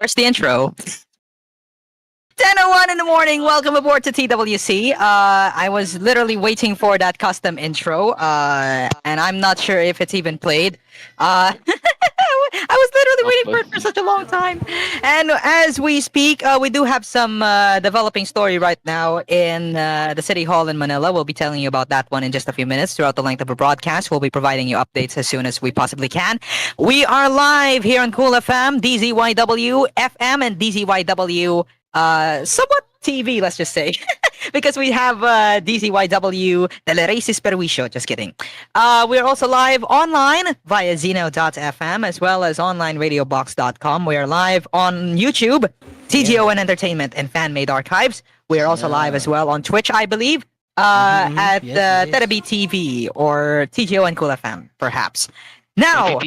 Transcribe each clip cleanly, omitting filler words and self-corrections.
Where's the intro? 10:01 in the morning. Welcome aboard to TWC. I was literally waiting for that custom intro, and I'm not sure if it's even played. I was literally waiting for it for such a long time. And as we speak, we do have some developing story right now in the City Hall in Manila. We'll be telling you about that one in just a few minutes. Throughout the length of a broadcast, we'll be providing you updates as soon as we possibly can. We are live here on Cool FM, DZYW FM, and DZYW somewhat TV, let's just say. Because we have DZYW Teleraces Perwisyo. Just kidding. We're also live online via Zeno.fm as well as onlineradiobox.com. We are live on YouTube, TGON Entertainment, and Fan-Made Archives. We are also live as well on Twitch, I believe, at Terabi TV or TGON Cool FM, perhaps. Now,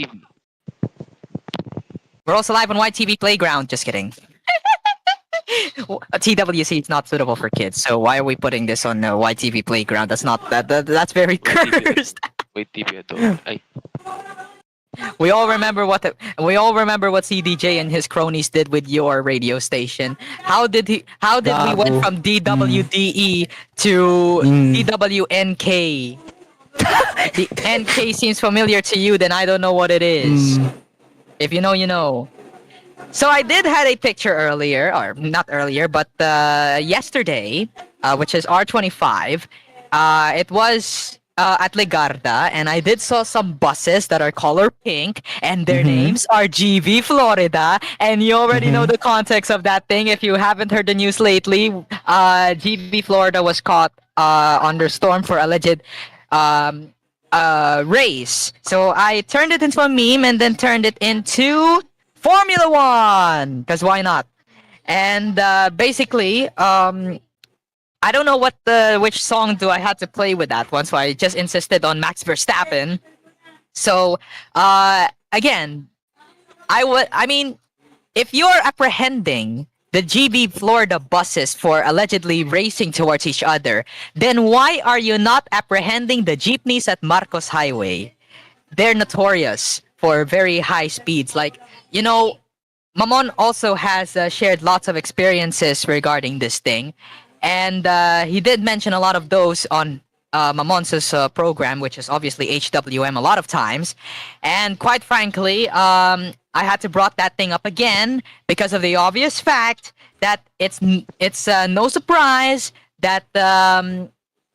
we're also live on YTV Playground. Just kidding. TWC is not suitable for kids, so why are we putting this on YTV Playground? That's not that's very cursed. We all remember what CDJ and his cronies did with your radio station. How did we went from DWDE to DWNK? The NK seems familiar to you, then I don't know what it is. If you know, you know. So I did had a picture earlier, or not earlier, but yesterday, which is R25. It was at Legarda, and I did saw some buses that are color pink, and their names are GV Florida, and you already know the context of that thing. If you haven't heard the news lately, GV Florida was caught under storm for alleged race. So I turned it into a meme and then turned it into Formula One, because why not? And basically, I don't know which song do I had to play with that one, so I just insisted on Max Verstappen. So again, I mean, if you're apprehending the GB Florida buses for allegedly racing towards each other, then why are you not apprehending the jeepneys at Marcos Highway? They're notorious for very high speeds. Like, you know, Mamon also has shared lots of experiences regarding this thing. And he did mention a lot of those on Mamon's program, which is obviously HWM a lot of times. And quite frankly, I had to brought that thing up again because of the obvious fact that it's no surprise that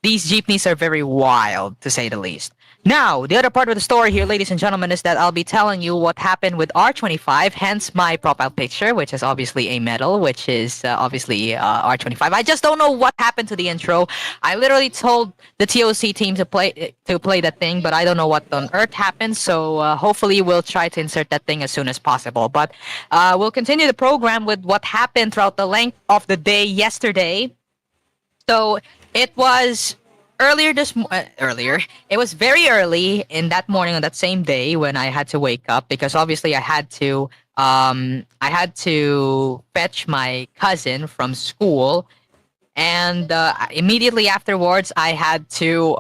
these jeepneys are very wild, to say the least. Now, the other part of the story here, ladies and gentlemen, is that I'll be telling you what happened with R25, hence my profile picture, which is obviously a medal, which is obviously R25. I just don't know what happened to the intro. I literally told the TOC team to play that thing, but I don't know what on earth happened, so hopefully we'll try to insert that thing as soon as possible. But we'll continue the program with what happened throughout the length of the day yesterday. So it was it was very early in that morning on that same day when I had to wake up, because obviously I had to fetch my cousin from school, and immediately afterwards I had to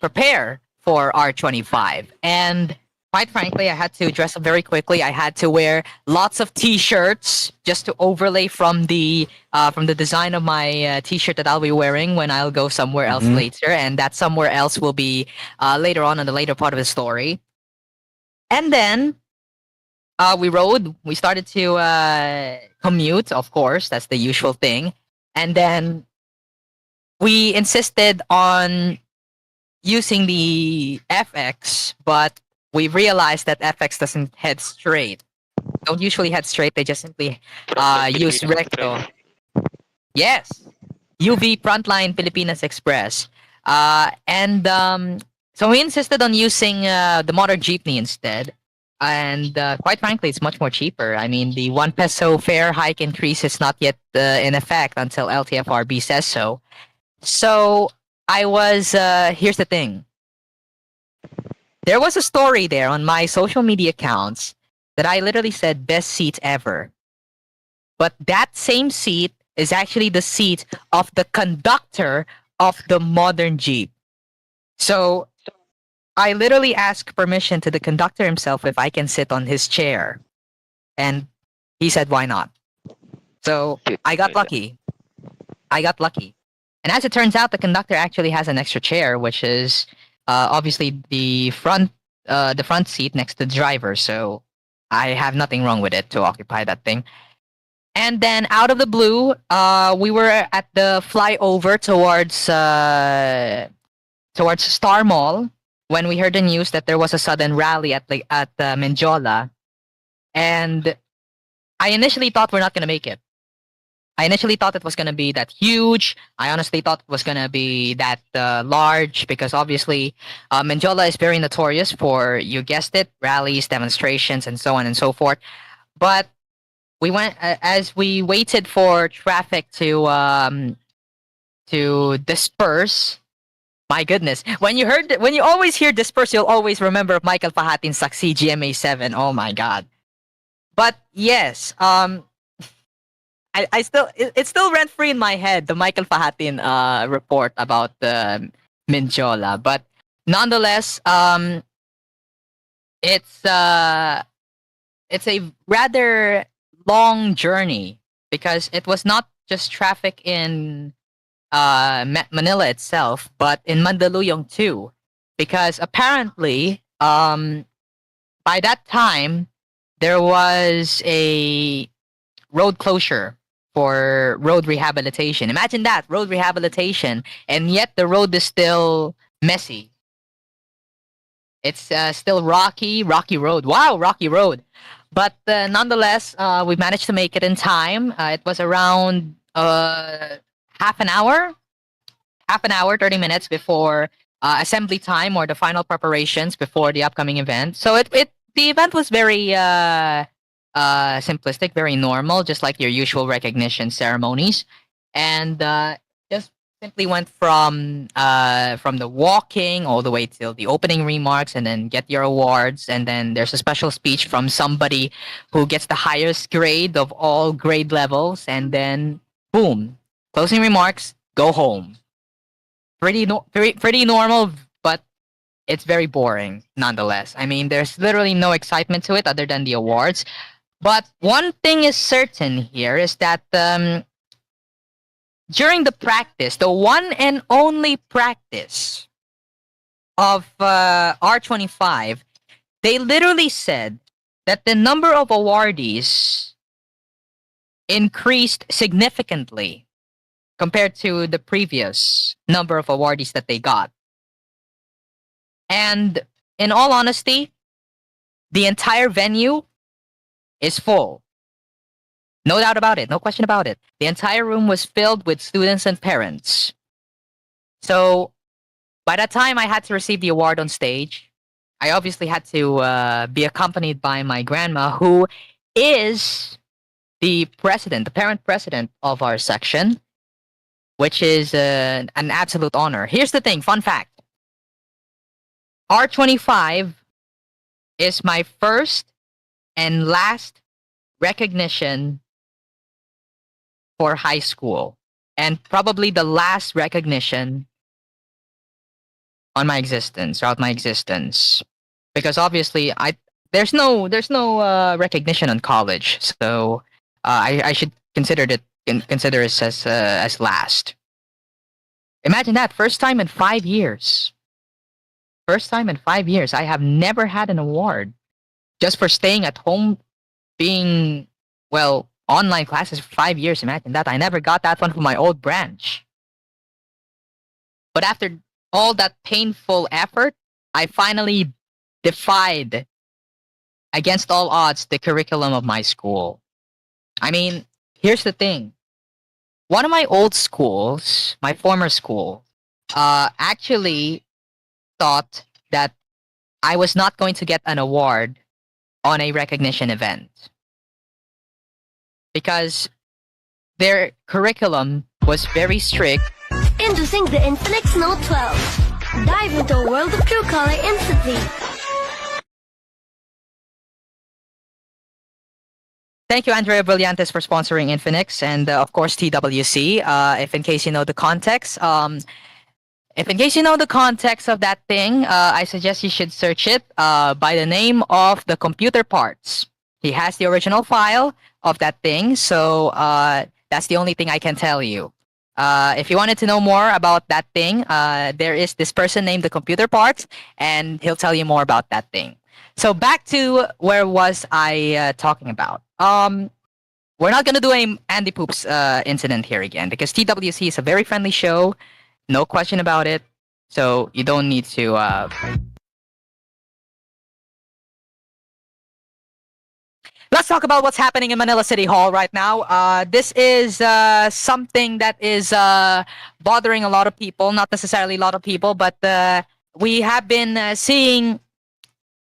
prepare for R25. And quite frankly, I had to dress up very quickly. I had to wear lots of t-shirts just to overlay from the design of my t-shirt that I'll be wearing when I'll go somewhere else later, and that somewhere else will be later on in the later part of the story. And then we rode. We started to commute, of course. That's the usual thing. And then we insisted on using the FX, but we realized that FX doesn't head straight. Don't usually head straight. They just simply use recto. Yes. UV Frontline Pilipinas Express. And so we insisted on using the motor jeepney instead. And quite frankly, it's much more cheaper. I mean, the 1 peso fare hike increase is not yet in effect until LTFRB says so. So I was, here's the thing. There was a story there on my social media accounts that I literally said best seat ever. But that same seat is actually the seat of the conductor of the modern Jeep. So I literally asked permission to the conductor himself if I can sit on his chair. And he said, why not? So I got lucky. I got lucky. And as it turns out, the conductor actually has an extra chair, which is obviously the front seat next to the driver. So I have nothing wrong with it to occupy that thing. And then out of the blue, we were at the flyover towards Star Mall when we heard the news that there was a sudden rally at Menjola, and I initially thought we're not gonna make it. I initially thought it was gonna be that huge. I honestly thought it was gonna be that large because obviously Menjola is very notorious for, you guessed it, rallies, demonstrations, and so on and so forth. But we went as we waited for traffic to disperse. My goodness, when you always hear disperse, you'll always remember Michael Fahatin's Saksi GMA7. Oh my god! But yes, I still it's still rent free in my head, the Michael Fahatin report about the Minjola. But nonetheless, it's uh it's a rather long journey because it was not just traffic in Manila itself, but in Mandaluyong too, because apparently by that time there was a road closure for road rehabilitation. Imagine that, road rehabilitation, and yet the road is still messy. It's still rocky road. Wow, rocky road. But nonetheless, we managed to make it in time. It was around half an hour, 30 minutes before assembly time or the final preparations before the upcoming event. So the event was very simplistic, very normal, just like your usual recognition ceremonies, and just simply went from the walking all the way till the opening remarks, and then get your awards, and then there's a special speech from somebody who gets the highest grade of all grade levels, and then boom, closing remarks, go home. Pretty normal, but it's very boring nonetheless. I mean, there's literally no excitement to it other than the awards. But one thing is certain here is that during the practice, the one and only practice of R25, they literally said that the number of awardees increased significantly compared to the previous number of awardees that they got. And in all honesty, the entire venue is full. No doubt about it. No question about it. The entire room was filled with students and parents. So by that time I had to receive the award on stage, I obviously had to be accompanied by my grandma, who is the president, the parent president of our section, which is an absolute honor. Here's the thing, fun fact. R25 is my first and last recognition for high school, and probably the last recognition on my existence, throughout my existence, because obviously there's no recognition on college, so I should consider it as last. Imagine that, first time in 5 years. First time in 5 years, I have never had an award just for staying at home, being, well, online classes for 5 years. Imagine that. I never got that one from my old branch. But after all that painful effort, I finally defied, against all odds, the curriculum of my school. I mean, here's the thing. One of my old schools, my former school, actually thought that I was not going to get an award on a recognition event because their curriculum was very strict. Introducing the Infinix Note 12. Dive into a world of true color instantly. Thank you, Andrea Brillantes, for sponsoring Infinix, and of course TWC. If in case you know the context, of that thing, I suggest you should search it by the name of the computer parts. He has the original file of that thing. So that's the only thing I can tell you. If you wanted to know more about that thing, there is this person named the Computer Parts, and he'll tell you more about that thing. So back to where was I talking about? We're not gonna do a Andy Poops incident here again because TWC is a very friendly show, no question about it. So you don't need to. Let's talk about what's happening in Manila City Hall right now. This is something that is bothering a lot of people, not necessarily a lot of people, but we have been seeing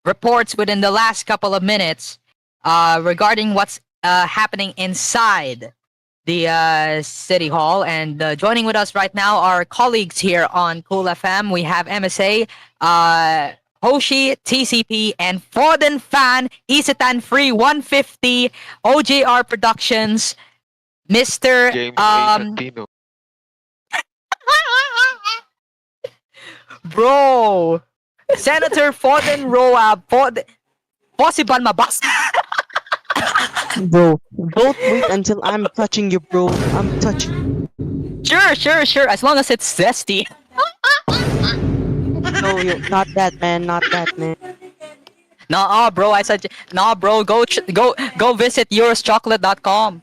reports within the last couple of minutes regarding what's happening inside the City Hall. And joining with us right now are colleagues here on Cool FM. We have MSA, Hoshi, TCP, and Foden Fan, Isitan Free 150, OJR Productions, Mr. Bro, Senator Foden Roa, possible mabas. Bro, don't wait until I'm touching you, bro. I'm touching. Sure. As long as it's zesty. No, not that, man. Not that, man. Nah, bro. I said, nah, bro. Go visit euroschocolate.com.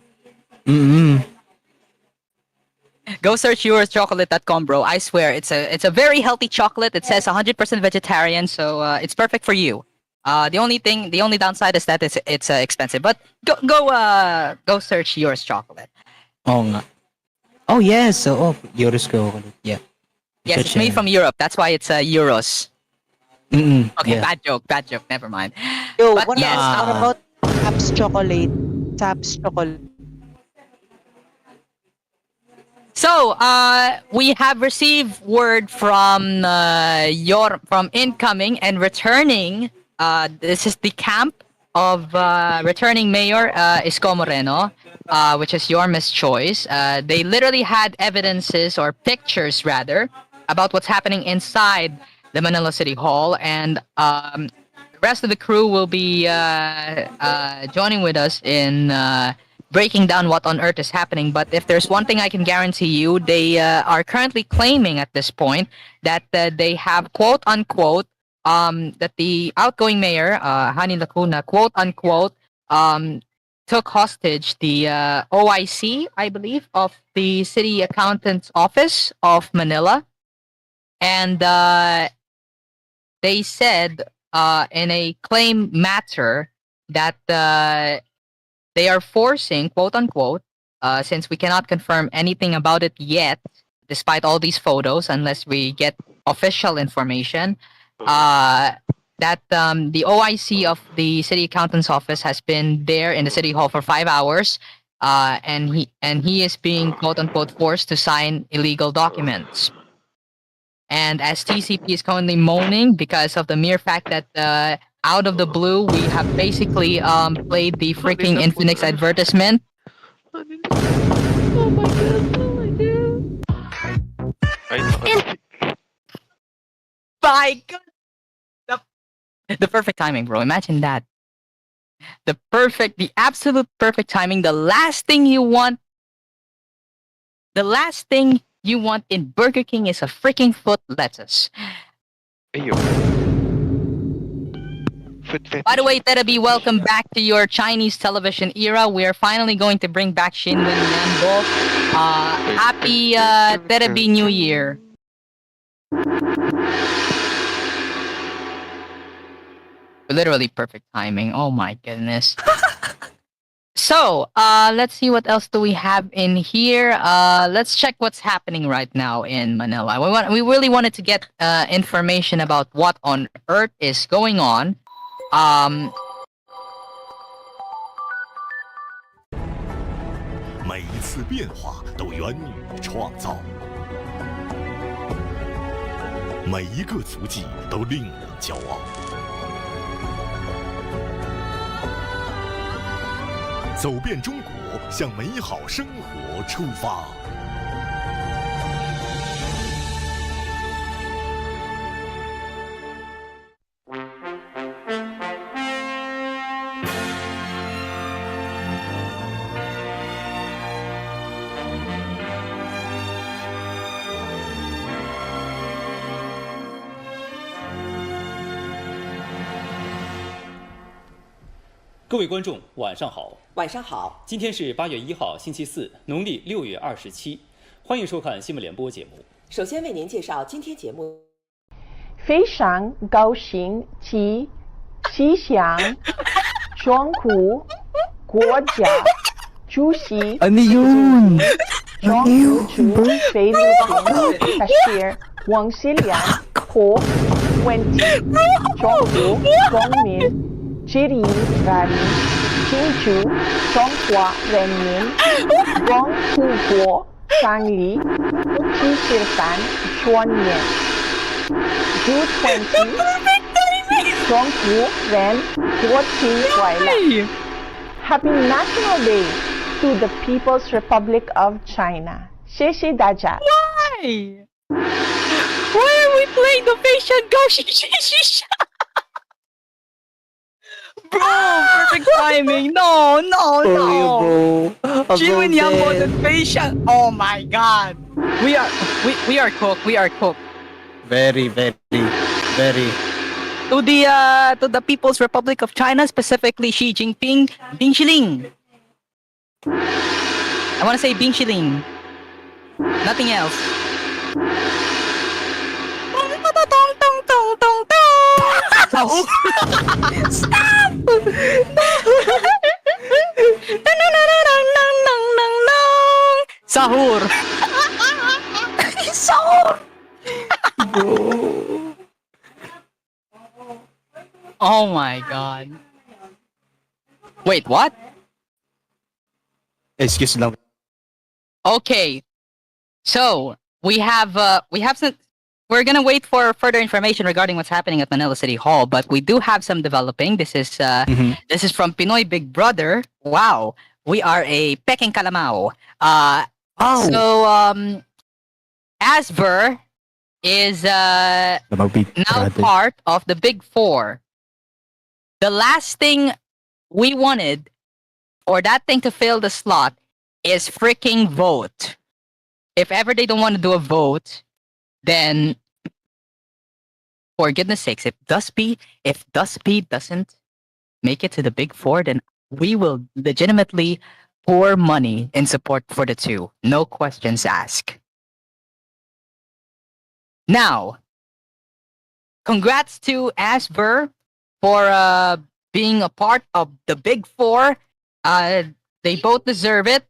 Go search euroschocolate.com, bro. I swear, it's a very healthy chocolate. It says 100% vegetarian, so it's perfect for you. The only downside is that it's expensive. But go search yours chocolate. Oo nga. Oh, yes. Oo, Euros ko ulit. Yeah. Yes, it's made from Europe. That's why it's euros. Okay, yeah. bad joke. Never mind. Yo, But what, yes, what about Taps Chocolate? Taps Chocolate. So, we have received word from from incoming and returning. This is the camp of returning Mayor Isko Moreno, which is your Miss Choice. They literally had evidences or pictures rather about what's happening inside the Manila City Hall, and the rest of the crew will be joining with us in breaking down what on earth is happening. But if there's one thing I can guarantee you, they are currently claiming at this point that they have quote unquote that the outgoing mayor Hani Lacuna quote unquote took hostage the OIC, I believe, of the city accountant's office of Manila, and they said in a claim matter that they are forcing, quote unquote, since we cannot confirm anything about it yet, despite all these photos, unless we get official information, that the OIC of the city accountant's office has been there in the city hall for 5 hours, and he is being, quote unquote, forced to sign illegal documents. And as TCP is currently moaning because of the mere fact that out of the blue, we have basically played the freaking Infinix advertisement. Oh my god. My God. The perfect timing, bro. Imagine that. The absolute perfect timing. The last thing you want in Burger King is a freaking foot lettuce. Ayo. By the way, Terabi, welcome back to your Chinese television era. We're finally going to bring back Shin Wen Yanbo. Happy Terabi New Year. Literally perfect timing. Oh my goodness. So, let's see what else do we have in here. Let's check what's happening right now in Manila. We really wanted to get information about what on earth is going on. 每一次变化都源于创造，每一个足迹都令人骄傲。走遍中国，向美好生活出发。各位观众，晚上好。晚上好，今天是8月1号，星期四，农历6月27。欢迎收看新闻联播节目。首先为您介绍今天节目。非常高兴及吉祥中国国家主席 Ano yun? 中国驻菲律宾大使王锡良和问题中国公民致力于庆祝中华人民共和国成立73周年。June 20, 中国人国庆快乐 Happy National Day to the People's Republic of China. 谢谢大家。Why? Why are we playing the patient Goshi? Bro, perfect timing. No. bro. Jimin Yambo the patient. Oh my god. We are cooked. We are cooked. Very. To the People's Republic of China, specifically Xi Jinping, Bing Shiling. I want to say Bing Shiling. Nothing else. Stop! Sahur. Sahur. Bro. Oh my god. Wait, what? Excuse lang. Okay. So, we have some. We're gonna wait for further information regarding what's happening at Manila City Hall, but we do have some developing. This is this is from Pinoy Big Brother. Wow, we are a Peking Kalamao. So Asver is now part of the Big Four. The last thing we wanted for that thing to fill the slot is freaking vote. If ever they don't want to do a vote, then for goodness sakes, if Dusty doesn't make it to the Big Four, then we will legitimately pour money in support for the two. No questions asked. Now, congrats to Asper for being a part of the Big Four. They both deserve it.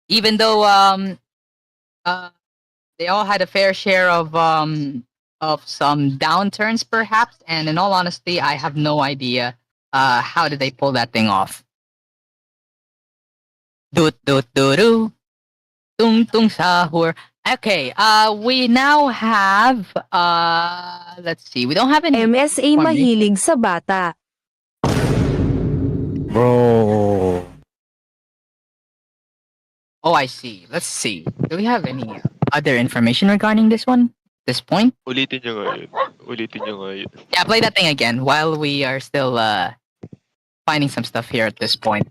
Even though they all had a fair share of some downturns, perhaps. And in all honesty, I have no idea how did they pull that thing off. Doot doot doo doo, tung tung sahur. Okay, we now have let's see. We don't have any MSA mahilig sa bata. Bro. Oh, I see. Let's see. Do we have any other information regarding this one? This point? Ulitin nyo nga yun. Yeah, play that thing again while we are still finding some stuff here at this point.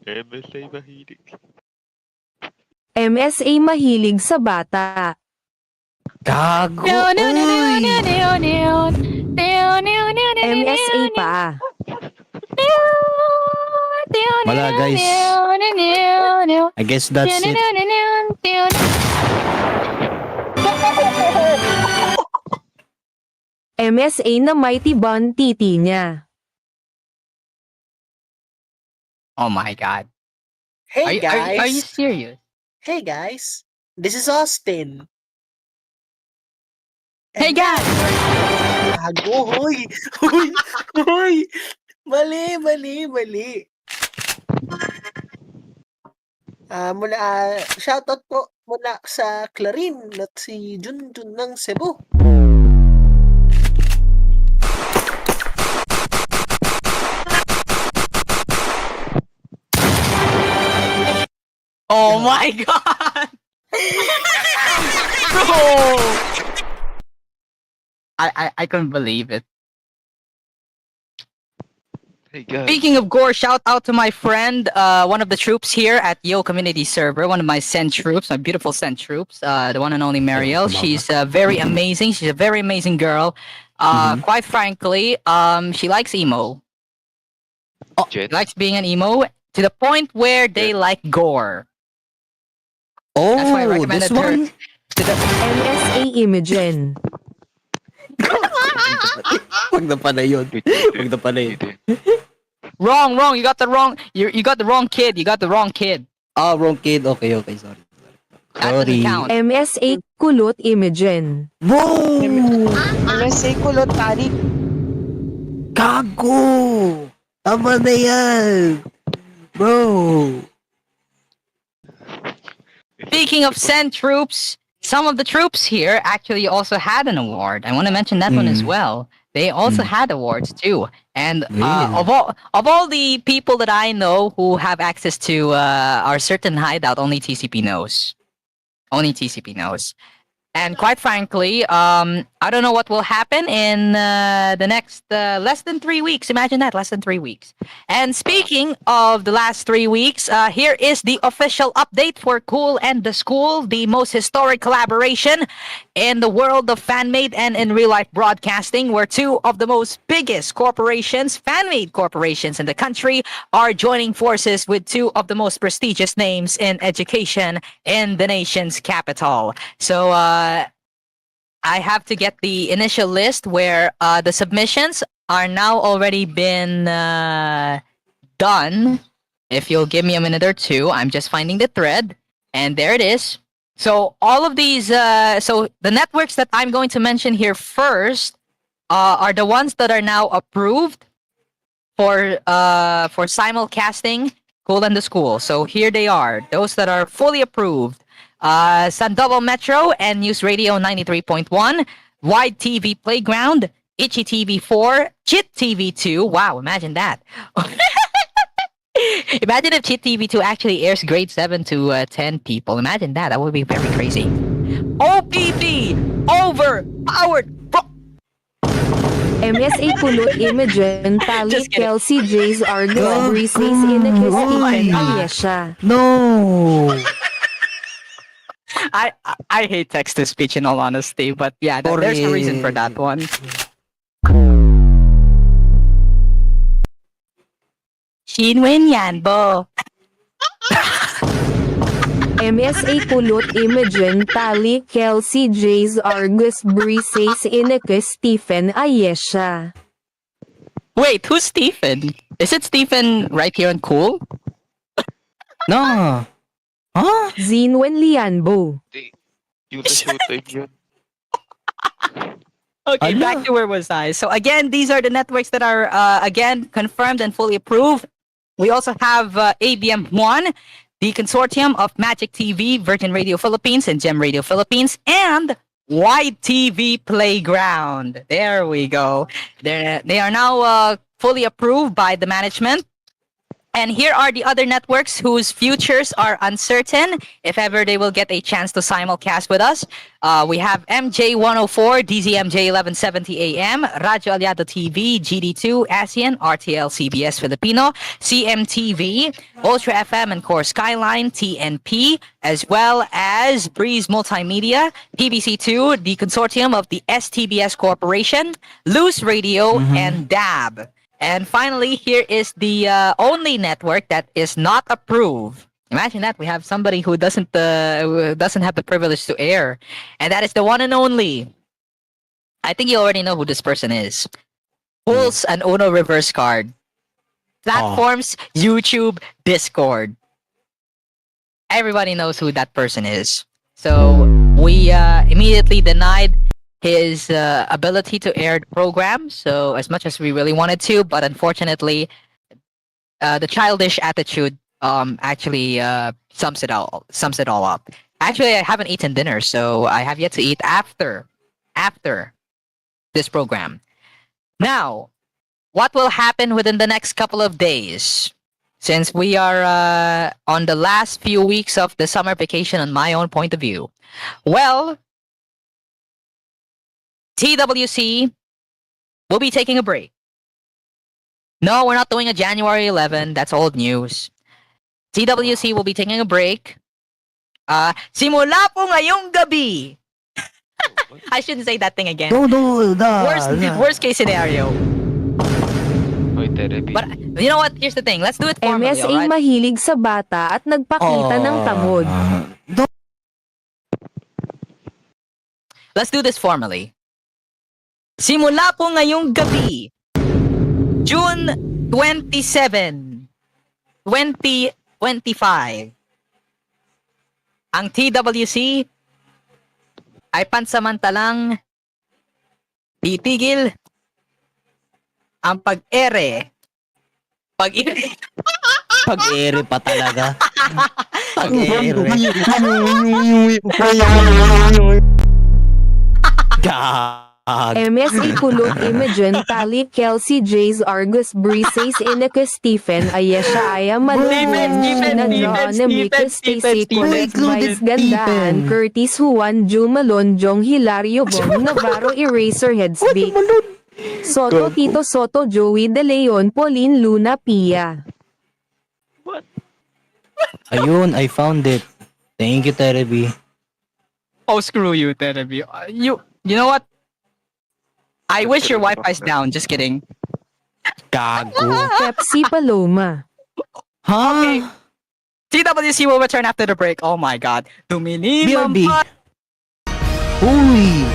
MSA mahilig. MSA mahilig sa bata. Gago. MSA pa. Wala, guys. I guess that's it. MSA na mighty bun titi niya. Oh my god. Hey guys! Are you serious? Hey guys! This is Austin. Hey guys! Gago, hoy! Hoy! Mali! Shoutout po mula sa Clarin at si Junjun ng Cebu. Oh my god! Bro! I couldn't believe it. Hey guys. Speaking of gore, shout out to my friend, one of the troops here at Yo Community Server, one of my CEN troops, my beautiful CEN troops, the one and only Marielle. She's very amazing. She's a very amazing girl. Quite frankly, she likes emo. Jet. Likes being an emo to the point where they like gore. That's why I Oh, recommended this her one? to the MSA Imogen. Wag na pala yun. Wag na pala yun. wrong. You got the wrong. You got the wrong kid. You got the wrong kid. Ah, wrong kid. Okay, sorry. That doesn't count. MSA Kulot Imogen. Bro! MSA kulot tarik. Gago! Tama na yan! Bro! Speaking of CEN troops, some of the troops here actually also had an award. I want to mention that one as well. They also had awards too. And of all the people that I know who have access to our certain hideout, only TCP knows. Only TCP knows. And quite frankly, I don't know what will happen in the next less than 3 weeks. Imagine that, less than 3 weeks. And speaking of the last 3 weeks, here is the official update for Cool and the School, the most historic collaboration in the world of fan-made and in real-life broadcasting, where two of the most biggest corporations, fan-made corporations in the country, are joining forces with two of the most prestigious names in education in the nation's capital. So, I have to get the initial list where the submissions are now already been done. If you'll give me a minute or two, I'm just finding the thread, and there it is. So all of these, so the networks that I'm going to mention here first are the ones that are now approved for simulcasting Cool and the School. So here they are, those that are fully approved. Sandoval Metro and News Radio 93.1, Wide TV Playground, Itchy TV 4, Chit TV 2. Wow, imagine that. Imagine if Chit TV 2 actually airs grade 7 to 10 people. Imagine that. That would be very crazy. OPP, overpowered. MSA Kulot Imogen, Tali, Just kidding. Kelsey, Jays, Argus, Breezes, Inakis, Stephen, Ayesha. No! I hate text to speech in all honesty, but yeah, there's a reason for that one. Shinwin yan, bo. MSA Kulot Imogen, Tali, Kelsey, Jays, Argus, Breezes, Inakis, Stephen, Ayesha. Wait, who's Stephen? Is it Stephen right here on Cool? No! Huh? Zinwen Lianbo. Yung sa showtime yun. Okay, Ala. back to where was I? So again, these are the networks that are again confirmed and fully approved. We also have ABM1, the consortium of Magic TV, Virgin Radio Philippines, and Gem Radio Philippines, and Wide TV Playground. There we go. They are now fully approved by the management. And here are the other networks whose futures are uncertain, if ever they will get a chance to simulcast with us. We have MJ104, DZMJ 1170 AM, Radyo Aliado TV, GD2, ASEAN, RTL, CBS Filipino, CMTV, Ultra FM and Core Skyline, TNP, as well as Breeze Multimedia, PBC2, the consortium of the STBS Corporation, Loose Radio, and DAB. And finally, here is the only network that is not approved. Imagine that, we have somebody who doesn't have the privilege to air, and that is the one and only. I think you already know who this person is. Pulse and Uno Reverse Card. Platforms, YouTube, Discord. Everybody knows who that person is. So we immediately denied his ability to air the program, so as much as we really wanted to, but unfortunately the childish attitude actually sums it all up. Actually, I haven't eaten dinner, so I have yet to eat after this program. Now, what will happen within the next couple of days, since we are on the last few weeks of the summer vacation on my own point of view? Well, TWC will be taking a break. No, we're not doing a January 11. That's old news. TWC will be taking a break. Simula po ngayong gabi. I shouldn't say that thing again. No, Worst case scenario. Wait therapy. But you know what? Here's the thing. Let's do it formally, MSA alright? mahilig sa bata at nagpakita ng tamod. Let's do this formally. Simula po ngayong gabi, June 27, 2025, ang TWC ay pansamantalang titigil ang pag-ere. Pag-ere pa talaga. Pag-ere. Gag. MSA Kulot Imogen Tali Kelsey Jays Argus Brises Inaka Stephen Ayesha Aya Maluman Nadra Namika Stacy Correct Vice Gandaan Curtis Juan Jumalon Jong Hilario Bong Navarro Eraserheads Big Soto Tito Soto Joey De Leon Pauline Luna Pia. Ayun, I found it. Thank you, Terebi. Oh, screw you, Terebi. You know what? I wish your Wi-Fi's down. Just kidding. Gago. Pepsi Paloma. Huh? Okay. TWC will return after the break. Oh my god. Tuminimam BRB. pa. Uy.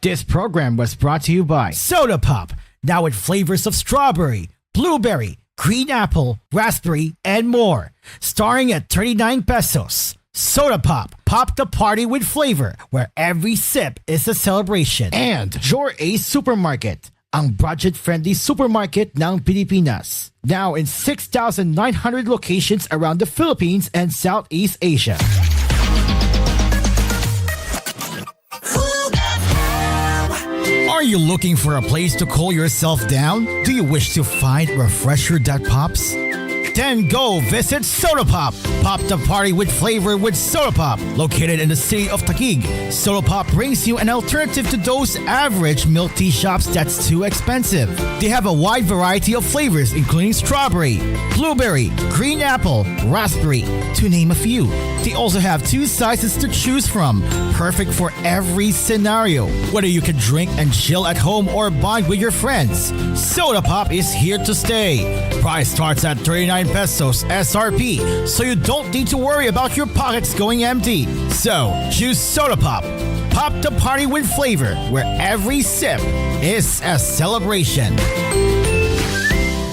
This program was brought to you by Soda Pop, now with flavors of strawberry, blueberry, green apple, raspberry, and more. Starting at 39 pesos. Soda Pop, pop the party with flavor, where every sip is a celebration. And Your Ace Supermarket, ang budget-friendly supermarket ng Pilipinas. Now in 6,900 locations around the Philippines and Southeast Asia. Are you looking for a place to cool yourself down? Do you wish to find refresher that pops? Then go visit Soda Pop. Pop the party with flavor with Soda Pop. Located in the city of Taguig, Soda Pop brings you an alternative to those average milk tea shops that's too expensive. They have a wide variety of flavors including strawberry, blueberry, green apple, raspberry, to name a few. They also have 2 sizes to choose from, perfect for every scenario. Whether you can drink and chill at home or bond with your friends, Soda Pop is here to stay. Price starts at 39 pesos SRP, so you don't need to worry about your pockets going empty. So, choose Soda Pop. Pop the party with flavor, where every sip is a celebration.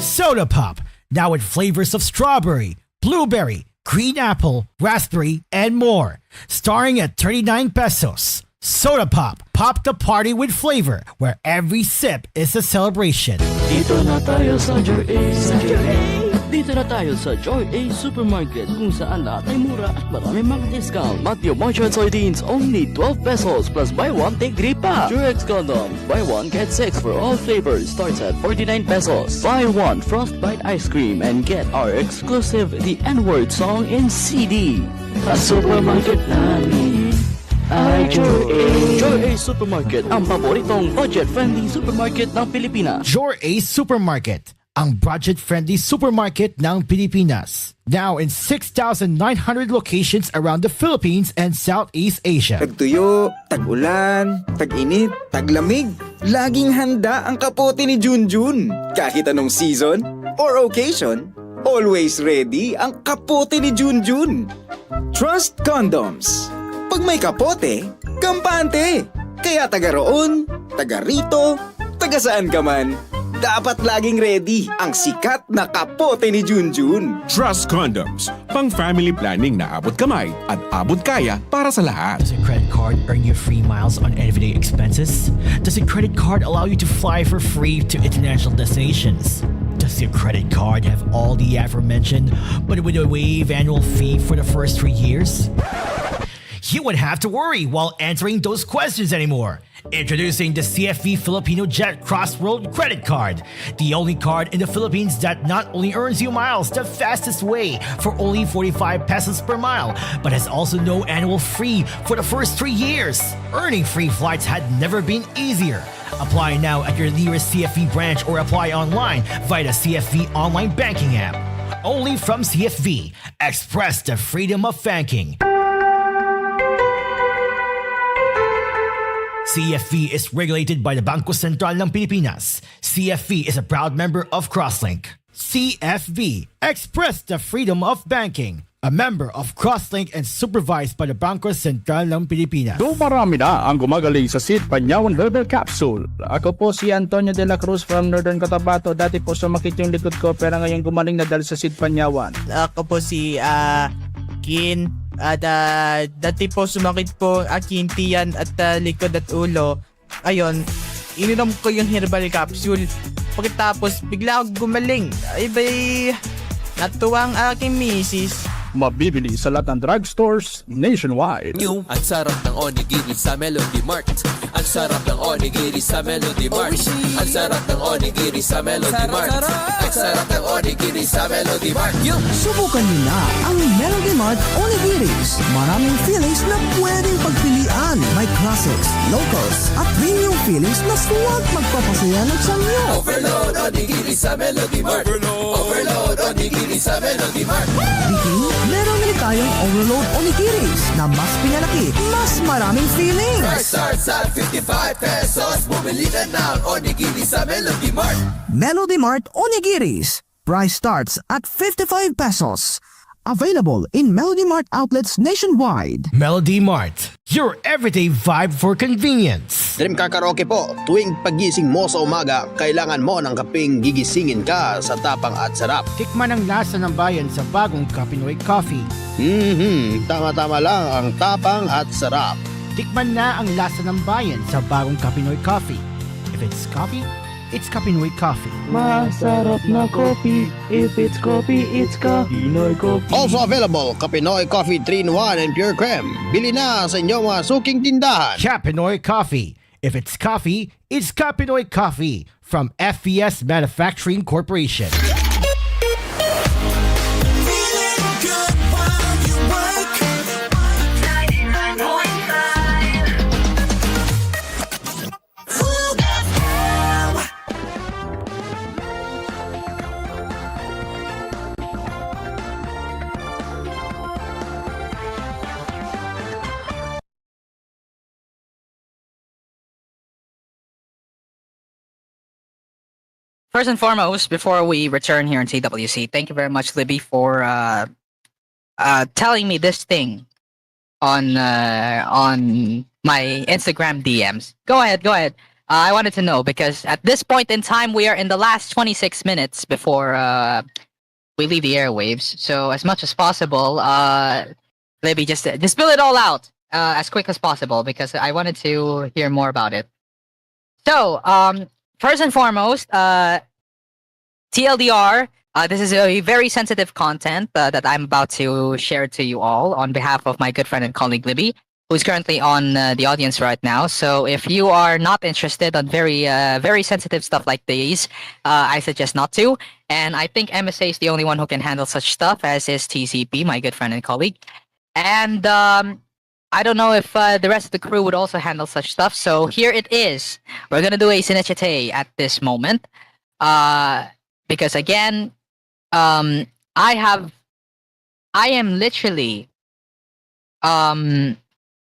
Soda Pop, now with flavors of strawberry, blueberry, green apple, raspberry, and more. Starting at 39 pesos. Soda Pop, pop the party with flavor, where every sip is a celebration. Dito na tayo sa Joy A. Dito na tayo sa Joy A Supermarket, kung saan lahat ay mura at marami mga discount. Matthew Marchard soybeans only 12 pesos plus buy one take 3 pa. Durex condoms buy one get 6 for all flavors starts at 49 pesos. Buy one Frostbite ice cream and get our exclusive The N-Word song in CD. Sa supermarket namin ay Joy A. Joy A Supermarket, ang paboritong budget-friendly supermarket ng Pilipinas. Joy A Supermarket, ang budget-friendly supermarket ng Pilipinas. Now in 6,900 locations around the Philippines and Southeast Asia. Tagtuyo, tag-ulan, tag-init, taglamig. Laging handa ang kapote ni Junjun. Kahit anong season or occasion, always ready ang kapote ni Junjun. Trust Condoms. Pag may kapote, kampante. Kaya taga roon, taga rito, taga saan ka man, dapat laging ready ang sikat na kapote ni Junjun. Trust Condoms, pang family planning na abot kamay at abot kaya para sa lahat. Does a credit card earn you free miles on everyday expenses? Does a credit card allow you to fly for free to international destinations? Does your credit card have all the aforementioned, but with a waive annual fee for the first 3 years? you wouldn't have to worry while answering those questions anymore. Introducing the CFV Filipino Jet Crossworld Credit Card, the only card in the Philippines that not only earns you miles the fastest way for only 45 pesos per mile, but has also no annual fee for the first 3 years. Earning free flights had never been easier. Apply now at your nearest CFV branch or apply online via the CFV online banking app. Only from CFV. Express the freedom of banking. CFV is regulated by the Bangko Sentral ng Pilipinas. CFV is a proud member of Crosslink. CFV. Express the freedom of banking. A member of Crosslink and supervised by the Bangko Sentral ng Pilipinas. Dumarami na ang gumagaling sa Sid Panyawan Herbal Capsule. Ako po si Antonio de la Cruz from Northern Cotabato. Dati po sumakit yung likod ko pero ngayon gumaling na dahil sa Sid Panyawan. Ako po si Kin. At dati po sumakit po aking tiyan at likod at ulo. Ayun, ininom ko yung herbal capsule. Pagkatapos bigla ako gumaling. Ay bay, natuwang aking misis. Mabibili sa lahat ng drugstores nationwide. Ang sarap ng onigiri sa Melody Mart. Ang sarap ng onigiri sa Melody Mart. Ang sarap ng onigiri sa Melody Mart. Ang sarap ng onigiri sa Melody Mart. Subukan niyo na ang Melody Mart Onigiris. Maraming fillings na pwedeng pagpilian. May classics, locals, at premium fillings na suwag magpapasaya ng samyo. Overload onigiri sa Melody Mart. Overload onigiri sa Melody Mart. Meron din tayong Overload Onigiris na mas pinalaki, mas maraming feelings. Price starts at 55 pesos. Bumili na ng onigiri sa Melody Mart. Melody Mart Onigiris. Price starts at 55 pesos. Available in Melody Mart outlets nationwide. Melody Mart, your everyday vibe for convenience. Dream Car Karaoke po, tuwing pagising mo sa umaga, kailangan mo ng kapeng gigisingin ka sa tapang at sarap. Tikman ang lasa ng bayan sa bagong Kapinoy Coffee. Tama-tama lang ang tapang at sarap. Tikman na ang lasa ng bayan sa bagong Kapinoy Coffee. If it's coffee, it's Kapinoy Coffee. Masarap na coffee. If it's coffee, it's Kapinoy Coffee. Also available, Kapinoy Coffee 3-in-1 and Pure Creme. Bili na sa inyong mga suking tindahan. Kapinoy Coffee. If it's coffee, it's Kapinoy Coffee from FES Manufacturing Corporation. First and foremost, before we return here in TWC, thank you very much, Libby, for telling me this thing on my Instagram DMs. Go ahead. I wanted to know because at this point in time, we are in the last 26 minutes before we leave the airwaves. So as much as possible, Libby, just spill it all out as quick as possible because I wanted to hear more about it. So, first and foremost, TLDR, this is a very sensitive content that I'm about to share to you all on behalf of my good friend and colleague Libby, who's currently on the audience right now. So if you are not interested on very sensitive stuff like these, I suggest not to. And I think MSA is the only one who can handle such stuff, as is TCP, my good friend and colleague. And I don't know if the rest of the crew would also handle such stuff. So here it is. We're going to do a Sinechete at this moment. Because again, I am literally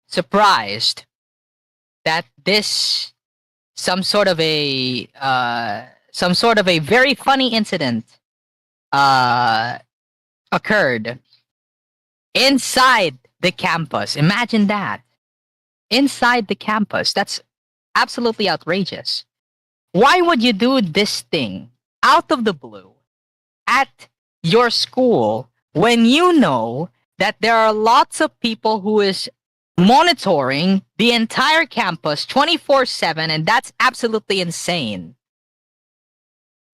surprised that this some sort of a very funny incident occurred inside the campus. Imagine that. Inside the campus. That's absolutely outrageous. Why would you do this thing out of the blue at your school when you know that there are lots of people who is monitoring the entire campus 24/7, and that's absolutely insane.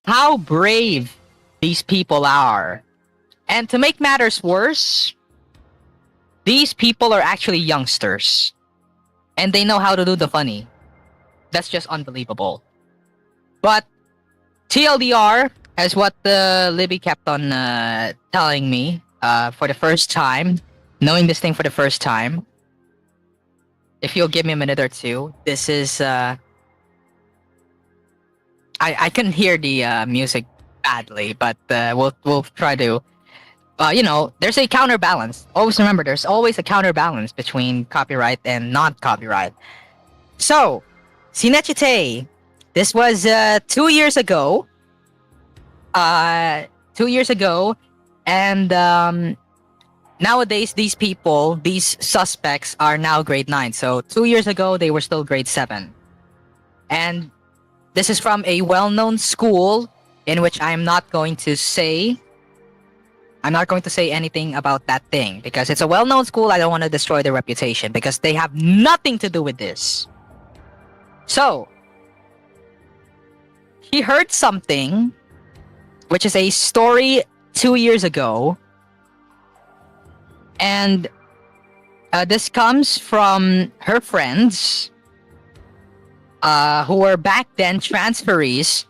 How brave these people are. And to make matters worse, these people are actually youngsters. And they know how to do the funny. That's just unbelievable. But TLDR, as what Libby kept on telling me for the first time, knowing this thing for the first time, if you'll give me a minute or two, this is... I couldn't hear the music badly, but we'll try to... there's a counterbalance. Always remember, there's always a counterbalance between copyright and non-copyright. So, Sinechite, this was 2 years ago. 2 years ago, and nowadays these people, these suspects, are now grade 9. So 2 years ago, they were still grade 7. And this is from a well-known school in which I'm not going to say anything about that thing because it's a well-known school. I don't want to destroy their reputation because they have nothing to do with this. So, he heard something, which is a story 2 years ago. And this comes from her friends who were back then transferees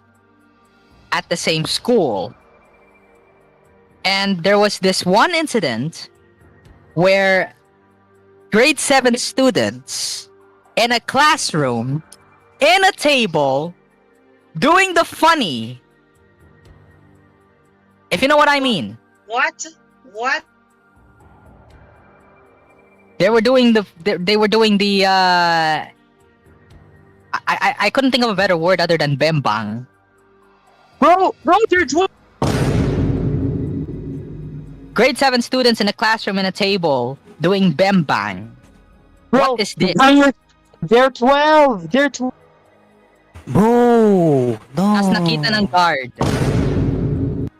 at the same school. And there was this one incident where grade 7 students in a classroom, in a table, doing the funny. If you know what I mean. What? They were doing the I couldn't think of a better word other than bembang. Bro, there's one. Grade 7 students in a classroom in a table doing bembang. Bro, what is this? They're 12. They're 12. Bro, no. Tapos nakita ng guard.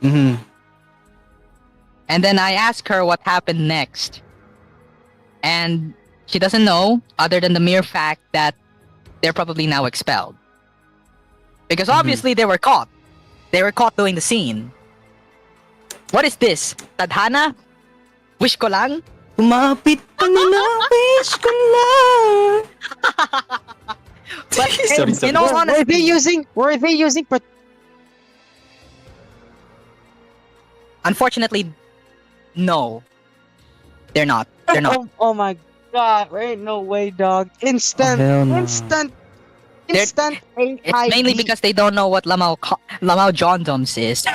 Mm-hmm. And then I asked her what happened next. And she doesn't know, other than the mere fact that they're probably now expelled. Because obviously they were caught. They were caught doing the scene. What is this? Tadhana? Wish ko lang? Umapit ka na, wish ko lang. But in all honesty, were they using unfortunately, no. They're not. They're not. Oh my god, there ain't no way, dog. Instant. It's mainly because they don't know what Lamau John Doms is.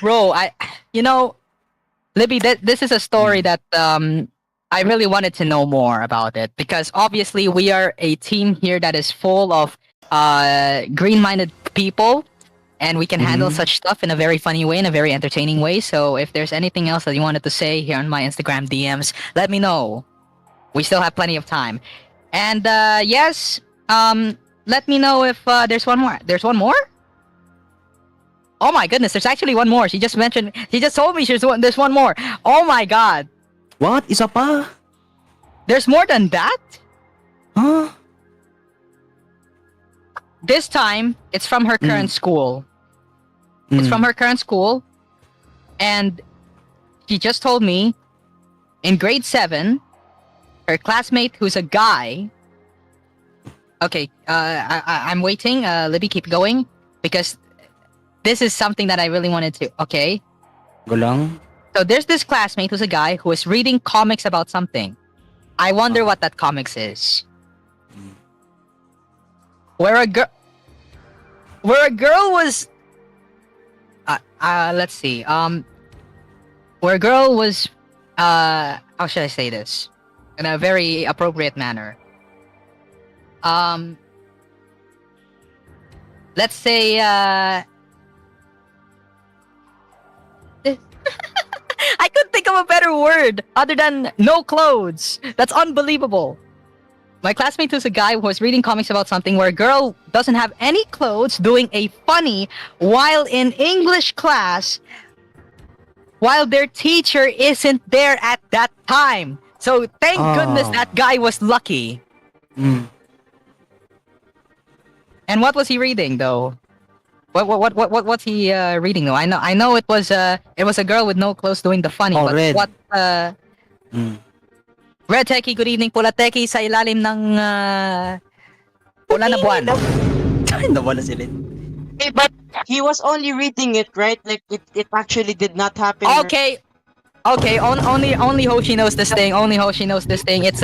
Bro, Libby, this is a story that I really wanted to know more about it because obviously we are a team here that is full of green-minded people and we can handle such stuff in a very funny way, in a very entertaining way. So if there's anything else that you wanted to say here on my Instagram DMs, let me know. We still have plenty of time. And yes, let me know if there's one more. There's one more? Oh my goodness, there's actually one more. She just told me there's one more. Oh my god. What? Isa pa? There's more than that? Huh? This time, it's from her current school. It's from her current school. And she just told me, in grade 7, her classmate who's a guy... Okay, I'm waiting. Libby, keep going. Because this is something that I really wanted to... Okay. Go lang. So there's this classmate who's a guy who is reading comics about something. I wonder what that comics is. Where a girl was... let's see. Where a girl was... how should I say this? In a very appropriate manner. Let's say, I couldn't think of a better word other than no clothes. That's unbelievable. My classmate who's a guy who was reading comics about something where a girl doesn't have any clothes doing a funny while in English class while their teacher isn't there at that time. So thank goodness that guy was lucky. And what was he reading though? What's he reading though? I know it was a girl with no clothes doing the funny. Oh, but red. what Red Techie, good evening. Pula Techie sa ilalim ng pula na buwan. Nawala si Lin. Hey, but he was only reading it, right? Like it actually did not happen. Okay. Okay, only Hoshi knows this thing. Only Hoshi knows this thing. It's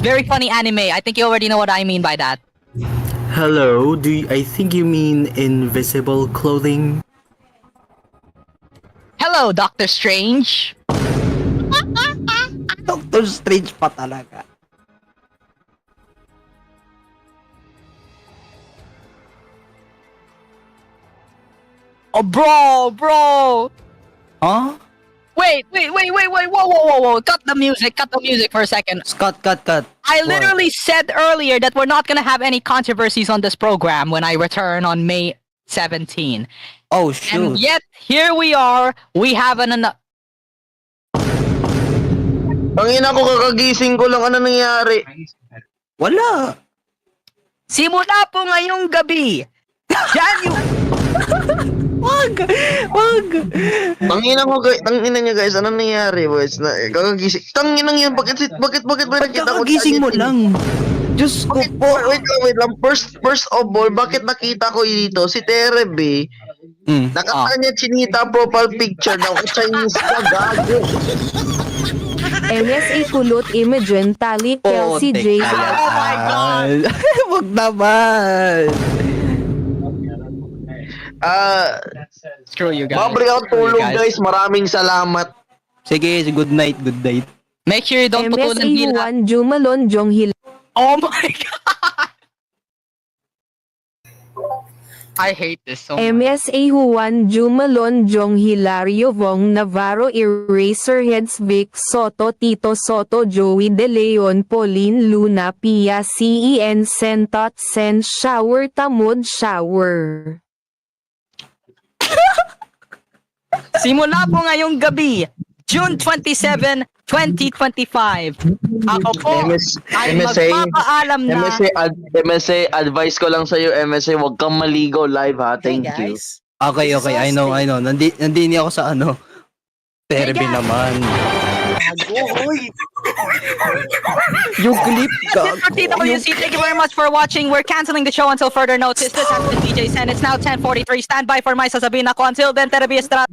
very funny anime. I think you already know what I mean by that. Hello, I think you mean invisible clothing? Hello, Doctor Strange. Doctor Strange pa talaga. Oh, bro. Huh? Wait, whoa. Cut the music for a second. Cut. I literally said earlier that we're not gonna have any controversies on this program when I return on May 17. Oh, shoot. And yet, here we are, we have an... Pangina ko, kakagising ko lang, ano nangyari? Wala. Simula po ngayong gabi. Wag. Tangina ko, tangina niya guys, ano nangyari boys? Kakagising. Tanginang yan, bakit ba nakita ko? Kakagising mo lang. Diyos ko po. Wait lang. First of all, bakit nakita ko dito si Terebe? Nakakanya chinita profile picture daw ko Chinese ka gago. MSA Kulot Imogen Tali Kelsey J. Oh my God! Wag naman. Screw you guys. Babalik ako tulog guys. Maraming salamat. Sige, good night. Make sure you don't put MSA Juan Jumalon Jonghil. Oh my God! I hate this so much. MSA Juan Jumalon Jong Hilario Vong Navarro Eraserheads Vic Soto Tito Soto Joey De Leon Pauline Luna Pia CEN Sentot Sen Shower Tamod Shower. Simula po ngayong gabi, June 27, 2025. Ako po ay magpapaalam na. MSA, advice ko lang sa'yo, MSA, huwag kang maligo live ha. Thank you. Okay. I know. Nandini ako sa ano. Terbe naman. Yung clip ka. TWC, thank you very much for watching. We're canceling the show until further notice. This has been DJ CEN. It's now 10:43. Stand by for my sasabihin ako. Until then, Terbe Estrada.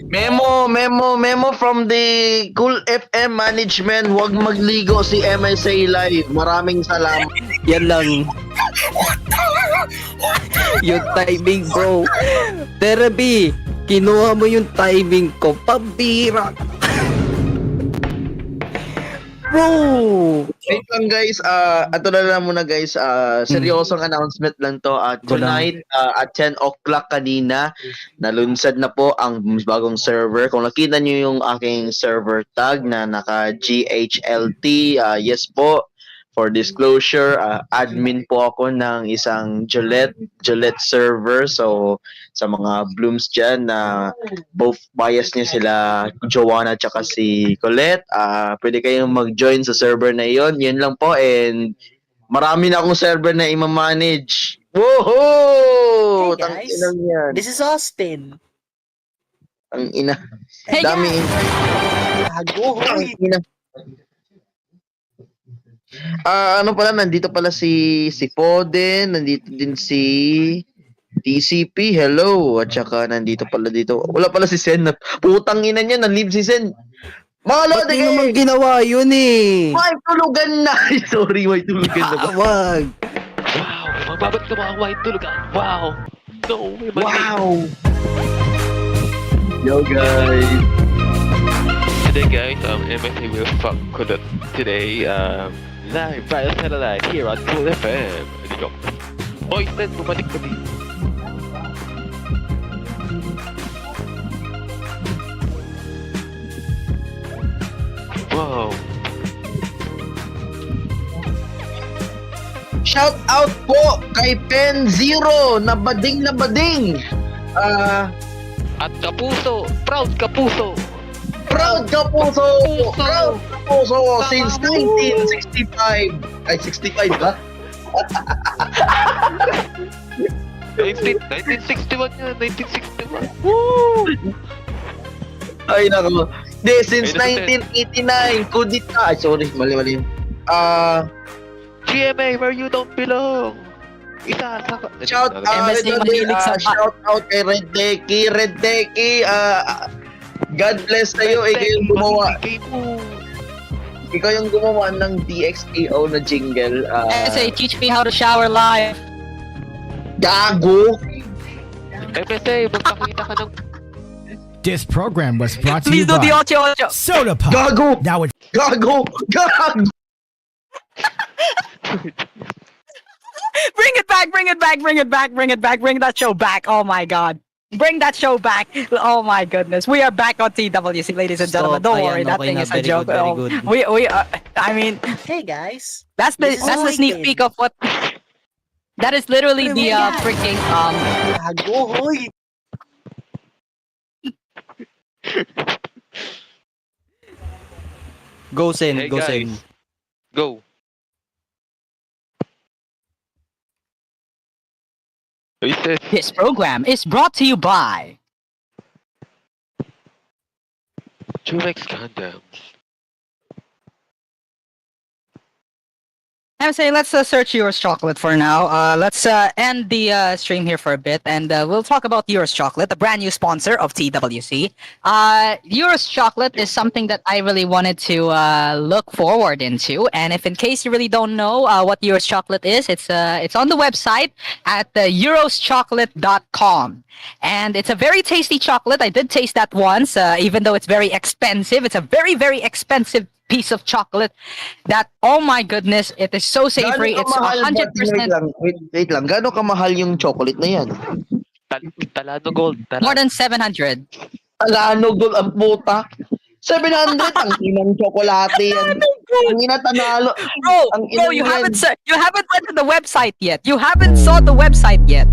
Memo from the Cool FM management. Huwag magligo si MSA live. Maraming salamat. Yan lang. Yung timing, bro. Therapy, kinuha mo yung timing ko. Pabira. Bro! Wait lang guys, ato na lang muna guys, seryosong announcement lang to. Tonight, at 10 o'clock kanina, nalunsad na po ang bagong server. Kung nakita nyo yung aking server tag na naka GHLT, yes po, for disclosure, admin po ako ng isang Gillette server. So, sa mga blooms dyan na both bias niya sila, Joanna at saka si Colette, pwede kayong mag-join sa server na yon. Yun lang po, and marami na akong server na ima-manage. Woohoo! Hey guys, this is Austin. Ang ina. Hey Dami. Ang ina. Ano pala, nandito pala si Foden, nandito din si TCP, hello, at saka nandito pala dito, wala pala si Sen, putang ina niya, nan-leave si Sen. Ba't di naman ginawa yun eh? May tulugan na. Sorry, may tulugan na ba? Wag. Wow, magbabad ka ba ang white tulugan? Wow. No, wow. Yo guys. Today guys, MSA will fuck Kudat today, live via satellite here at Cool FM. Oy, Ted, bumalik ka din. Wow. Shout out po kay Pen Zero na bading at Kapuso, proud Kapuso. Proud Kapuso! Proud Kapuso! Since 1965! Ay, 65 ba? 1961 yun, 1961. Ay, naku. Hindi, since 1989, kudita. Ay, sorry, mali. GMA, where you don't belong. Isa sa... Shout out kay Red Decky. God bless sa'yo. Ikaw yung gumawa. Ikaw yung gumawa ng DXAO na jingle. Say, teach me how to shower live. Gago! MSA, magpakita ka ng... This program was brought to you Please do by the ocho. Soda Pop. Gago! Now it's Gago! Bring it back, bring that show back. Oh my god. Bring that show back. Oh my goodness. We are back on TWC, ladies and gentlemen. Don't worry, that thing is a joke. I mean, Hey guys. that's the sneak peek of what. That is literally the freaking Gago, hoy. Go Sen, Hey go guys, Sen. go. This program is brought to you by Jumex condoms. I'm saying let's search yours chocolate for now. Let's end the stream here for a bit, and we'll talk about yours chocolate, the brand new sponsor of TWC. Yours chocolate is something that I really wanted to look forward into, and if in case you really don't know what yours chocolate is, it's on the website at euroschocolate.com. And it's a very tasty chocolate. I did taste that once, even though it's very expensive. It's a very, very expensive piece of chocolate that, oh my goodness, it is so savory. It's 100%. Wait lang. Gaano kamahal yung chocolate na yan? Talano Gold. More than 700. Talano Gold ang puta. 700 ang inang tsokolate yan. Ang ina tanalo. Bro, you haven't went to the website yet. You haven't saw the website yet.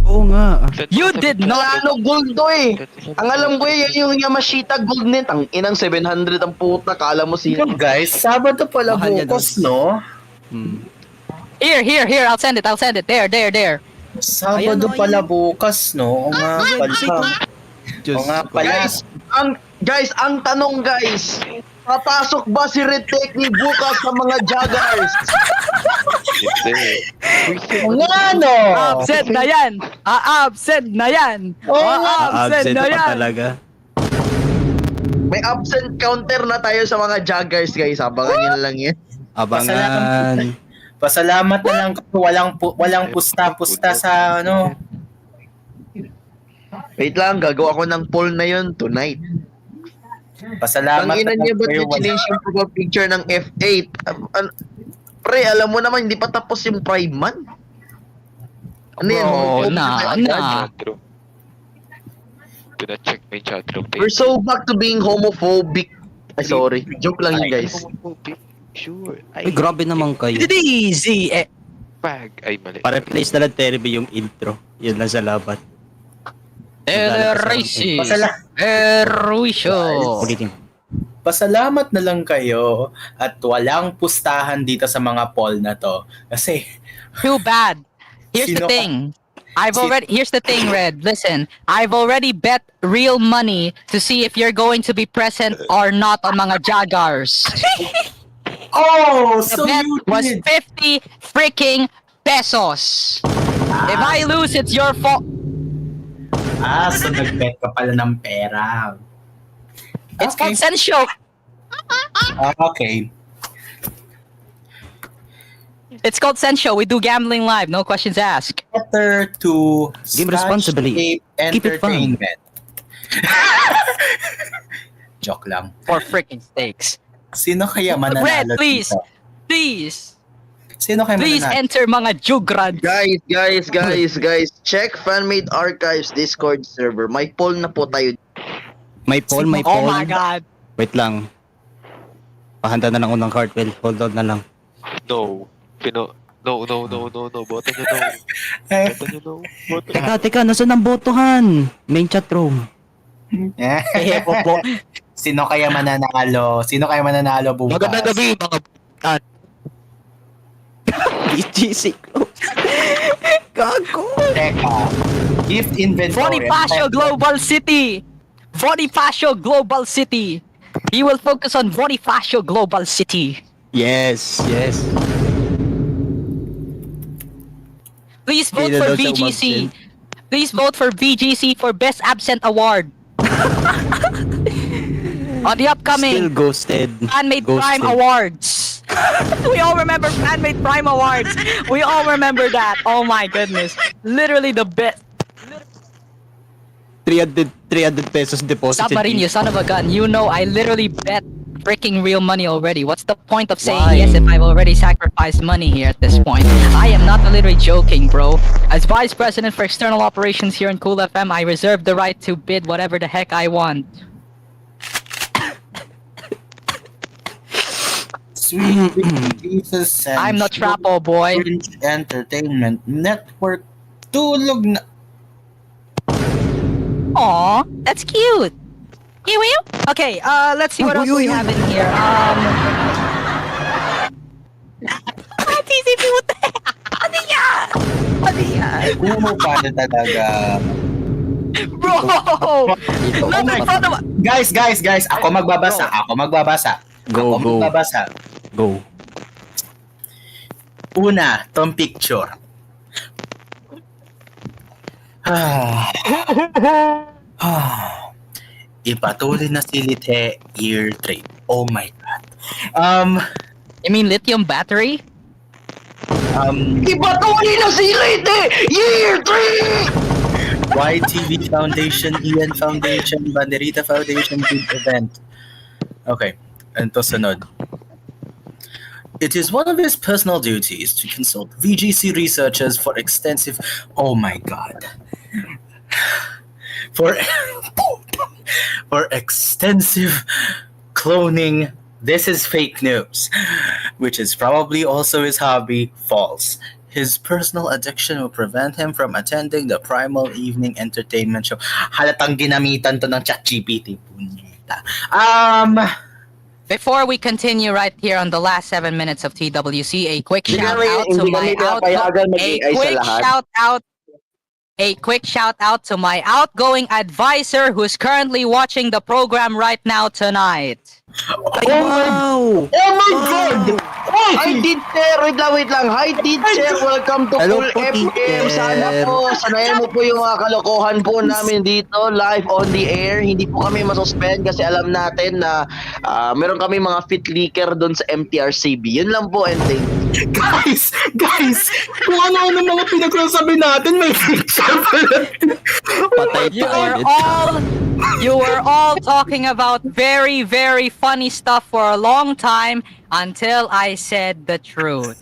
Oo nga. You did not. Talano Gold to eh. Ang alam ko yung Yamashita Gold net. Ang inang 700 ang puta. Kala mo sino. Guys, Sabado pala bukas, no? Here. I'll send it. There. Sabado pala bukas, no? O nga pala. Guys, ang tanong guys. Papasok ba si Red Techni bukas sa mga joggers? Ano? Absent na yan. Absent na yan. Absent na talaga. May absent counter na tayo sa mga joggers guys. Abangan nyo na lang yan. Abangan. Pasalamat na lang kasi walang pusta-pusta sa ano. Wait lang, gagawa ko ng poll na yun tonight. Pasalamat ang ina niya ba't kayo, i-change yung profile picture ng F8? Pre, alam mo naman, hindi pa tapos yung Prime Man. Ano yan? Pina-check my chatroom. We're so back to being homophobic. Ay, sorry. Joke lang yun, guys. Sure. Ay, grabe naman kayo. Easy. Pag. Ay, mali. Para-replace na lang Terby yung intro. Yun lang sa laban. Pasalamat na lang kayo at walang pustahan dito sa mga poll na to. Kasi too bad. Here's the thing. Here's the thing, Red. Listen, I've already bet real money to see if you're going to be present or not on mga Jagars. The bet was 50 freaking pesos. If I lose, it's your fault. So nag-bet ka pala ng pera. It's called Sen Show. Okay. It's called Sen Show. We do gambling live. No questions asked. Better to game responsibly. Keep it fun. Joke lang. For freaking stakes. Sino kaya mananalo Red, please. dito? Please. Sino kaya Please mananalo? enter mga Jugrad. Guys. Check Fanmade Archives Discord server. May poll na po tayo. May poll. Oh my God. Wait lang. Pahanda na lang unang cartwheel. Hold on na lang. No. No. Boto nyo no. Teka. Nasaan ang botohan? Main chat room. Sino kaya mananalo? Sino kaya mananalo bukas? Magandang gabi, mga BGC Group. Gago. Teka. Gift inventory. Bonifacio Global City. Bonifacio Global City. He will focus on Bonifacio Global City. Yes, yes. Please vote Hindi na for daw siya VGC. umabsent. Please vote for VGC for Best Absent Award. On the upcoming Still ghosted. Fanmade Prime Ghosted. Awards. We all remember Fanmade Prime Awards. We all remember that. Oh my goodness. Literally the best. 300 pesos deposit. Stop rin, you son of a gun. You know I literally bet freaking real money already. What's the point of saying Why? yes if I've already sacrificed money here at this point? I am not literally joking, bro. As Vice President for External Operations here in Cool FM, I reserve the right to bid whatever the heck I want. Sweet Jesus and I'm not Trapo, boy. Fringe Entertainment Network. Tulog na. Aw, that's cute. You will? Okay, let's see what else we have in here. TCP, what the heck? Ano yan? Ano yan? Paano talaga? Bro! Guys. Ako magbabasa. Go. Go. Una, tong picture. Ipatuloy na si Lithe year 3. Oh my God. You mean lithium battery? Ipatuloy na si Lithe year 3! YTV Foundation, EN Foundation, Banderita Foundation Big Event. Okay, ito sunod. It is one of his personal duties to consult VGC researchers for extensive... Oh my God. For extensive cloning. This is fake news, which is probably also his hobby. False. His personal addiction will prevent him from attending the Primal Evening Entertainment Show. Halatang ginamitan to ng ChatGPT. Punyeta. Before we continue right here on the last 7 minutes of TWC, a quick shout out to my outgoing advisor who's currently watching the program right now tonight. Oh my God! Hi, teacher! Wait lang. Hi, teacher! Welcome to Hello Cool po, FM. teacher. Sana po, sanayan mo po yung mga kalokohan po namin dito, live on the air. Hindi po kami masuspend kasi alam natin na meron kami mga fit leaker doon sa MTRCB. Yun lang po, and thank you. Guys! Kung ano mga pinagsasabi natin, may picture pala. Patay You were all talking about very, very funny stuff for a long time until I said the truth.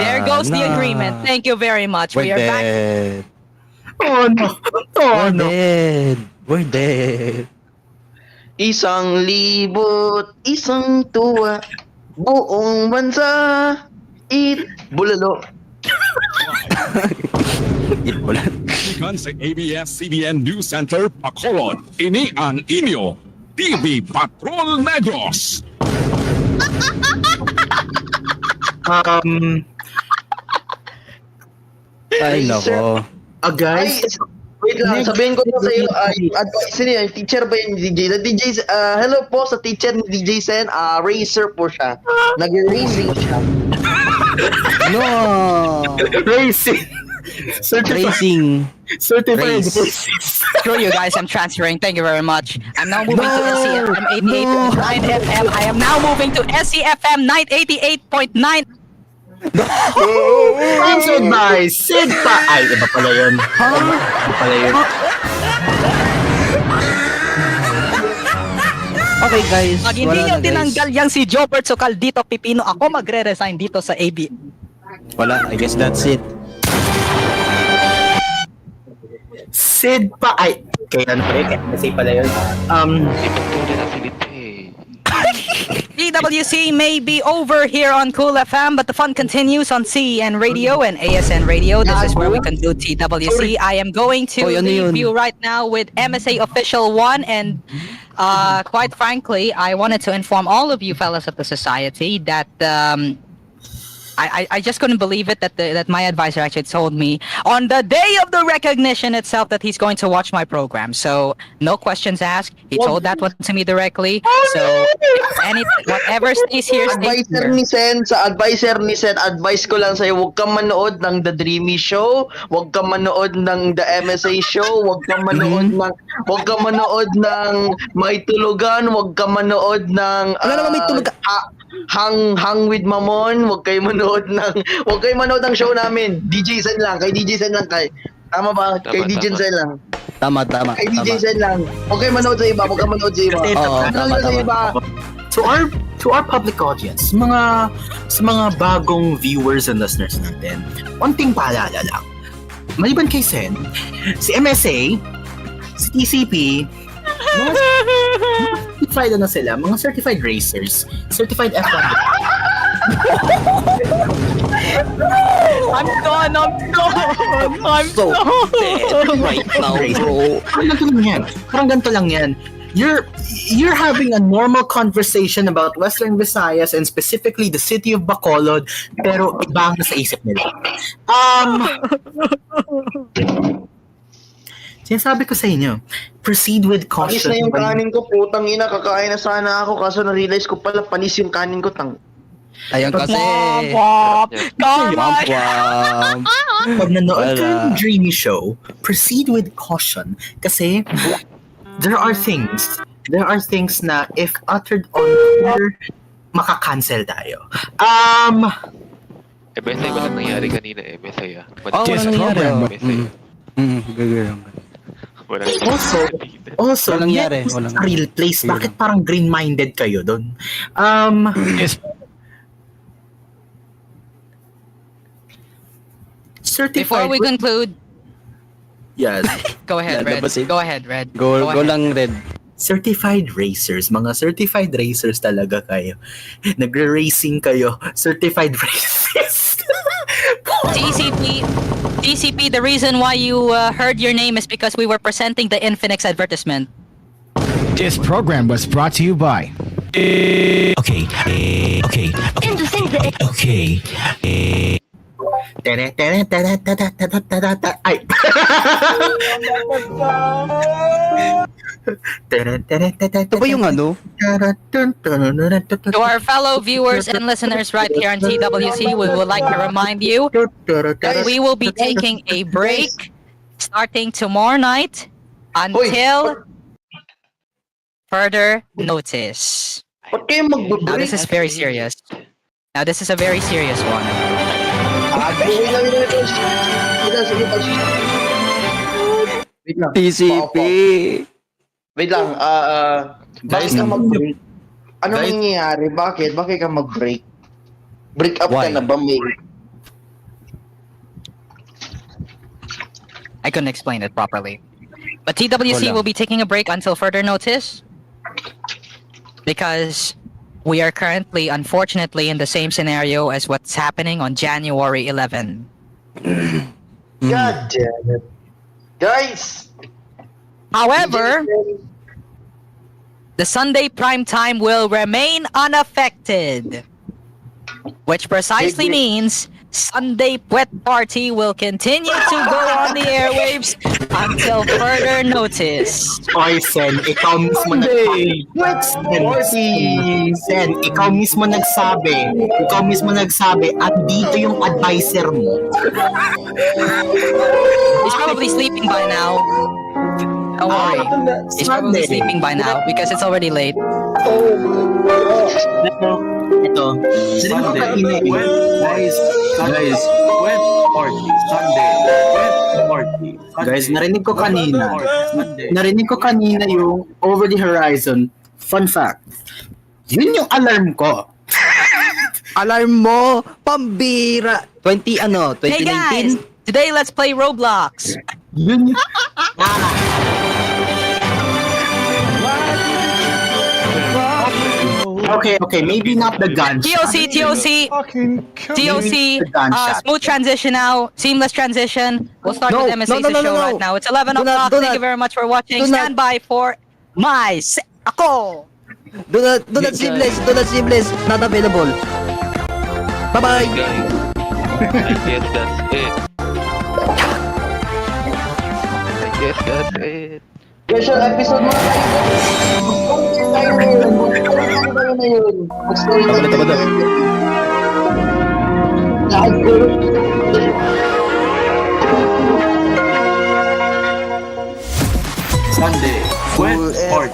There goes the agreement. Thank you very much. We are back. Oh no. We're dead. Isang libot, isang tuwa, buong bansa, bulalo. Ikan sa ABS-CBN News Center, Bacolod. Ini ang inyo, TV Patrol Negros. Ay, nako. Guys, Wait lang, sabihin ko na sa iyo, sino yan? Teacher ba yung DJ? The DJ, hello po sa teacher ni DJ Sen, racer po siya. Nag-racing siya. No. Racing. Racing. Certified. Screw you guys, I'm transferring. Thank you very much. I'm now moving to SCFM 88.9 FM. I am now moving to SCFM 988.9. Sponsored by Sid pa. Ay, iba pala yun. Iba pala yun. Okay guys, Pag hindi nyo tinanggal yang si Jobert Sokal dito, Pipino, ako magre-resign dito sa AB. Wala, I guess that's it. Sid pa. Ay, kaya ano pala yun? Kasi pala yun. Ipagtuloy na si Lithe. TWC may be over here on Cool FM, but the fun continues on CEN Radio and ASN Radio. This is where we conclude TWC. I am going to leave you right now with MSA Official 1, and quite frankly, I wanted to inform all of you fellas of the society that I just couldn't believe it that my advisor actually told me on the day of the recognition itself that he's going to watch my program. So no questions asked. He told that one to me directly. So whatever stays here, stays Advisor here. ni Sen, advice ko lang sa'yo, huwag kang manood ng The Dreamy Show, huwag kang manood ng The MSA Show, huwag kang manood ng May Tulugan, huwag kang manood ng Hang with Mamon, huwag kayo manood ng show namin. DJ Sen lang, kay DJ Sen lang kay. Tama ba? Kay DJ Sen lang. Tama. Kay DJ Sen lang. Huwag kayo manood sa iba, huwag kayo manood sa iba. To our public audience, sa mga bagong viewers and listeners natin, unting paalala lang. Maliban kay Sen, si MSA, si TCP, certified na sila, mga certified racers, certified F1. I'm done. So dead right now, bro. Parang ganito lang yan. You're having a normal conversation about Western Visayas and specifically the city of Bacolod, pero iba ang nasa isip nila. Sinasabi ko sa inyo, proceed with Panis caution. na yung kanin ko, putang ina, kakain na sana ako, kaso na-realize ko pala, panis yung kanin ko, Ayun kasi. Pag nanood ka ng Dreamy Show, proceed with caution. Kasi, there are things na if uttered on air, maka-cancel tayo. MSA, walang nangyari kanina, MSA. This program, Also, walang nangyari. Walang real place. Bakit parang green-minded kayo doon? Before we conclude, yes. Go ahead, Red. Go ahead, Red. Go lang, Red. Certified racers. Mga certified racers talaga kayo. Nagre-racing kayo. Certified racers. TCP, the reason why you heard your name is because we were presenting the Infinix advertisement. This program was brought to you by. Okay. Ay. Ito ba yung ano? To our fellow viewers and listeners right here on TWC, we would like to remind you that we will be taking a break starting tomorrow night until further notice. Now this is very serious. Now this is a very serious one. TCP. Wait lang, bakit ka mag-break? Ano nangyayari? Bakit ka mag-break? Break up ka na ba, may? I couldn't explain it properly. But TWC will be taking a break until further notice because we are currently, unfortunately, in the same scenario as what's happening on January 11. God damn it. Guys! However, the Sunday prime time will remain unaffected, which precisely means Sunday Puwet Party will continue to go on the airwaves until further notice. Oy, Sen, ikaw mismo nagsabi. Sen, ikaw mismo nagsabi at dito yung advisor mo. He's probably sleeping by now. Don't worry. He's probably sleeping by now because it's already late. Ito. Guys, narinig ko kanina yung Over the Horizon. Fun fact. Yun yung alarm ko. Alarm mo, pambira. 2019? Hey guys, today let's play Roblox. Yun yung... Okay, maybe not the gunshot. TOC, smooth transition now, seamless transition. We'll start with MSA's show right now. It's 11 o'clock. Thank you very much for watching. Stand by for ako. Do not seamless, not available. Bye-bye. Guys, I guess that's it. I guess that's it. Special episode mo tayo na yun. Mag-story tayo na yun. Lahat ko. Sunday, Wet Sport.